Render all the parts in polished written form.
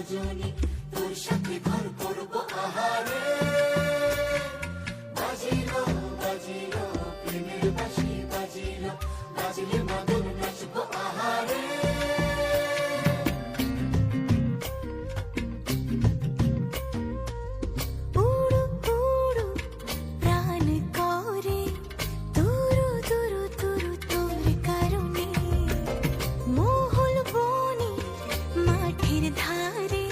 রজনী, তোর সাথে ঘর করবো আহারে। বাজিলো বাজিলো প্রেমের বাঁশি বাজিলো, বাজলে মদন নাচবো আহারে। উড়ু উড়ু প্রাণ করে তুরু তুরু তুরু তোর কারণে, মহল বনে মাঠের ধারে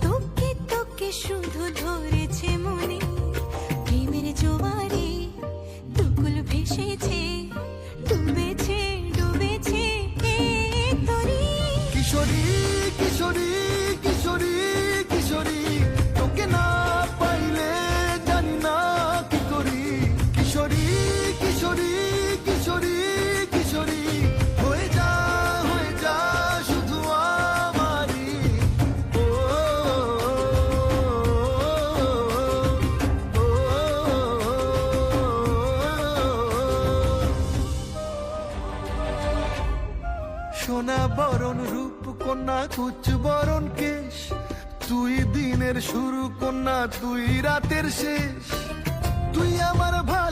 তোকে তোকে শুধু ধরেছে মনে। প্রেমের জোয়ারে দুকুল ভেসেছে, ডুবেছে ডুবেছে এ তরি। কিশোরী কিশোরী কিশোরী কিশোরী, তোকে না পাইলে জানি না কি করি। কিশোরী কিশোরী কিশোরী কিশোরী, হয়ে যা শুধু আমারই। ও, ও, ও, সোনা বরণ রূপ কন্যা কুচ বরণ কেশ, তুই দিনের শুরু কন্যা তুই রাতের শেষ। তুই আমার ভাই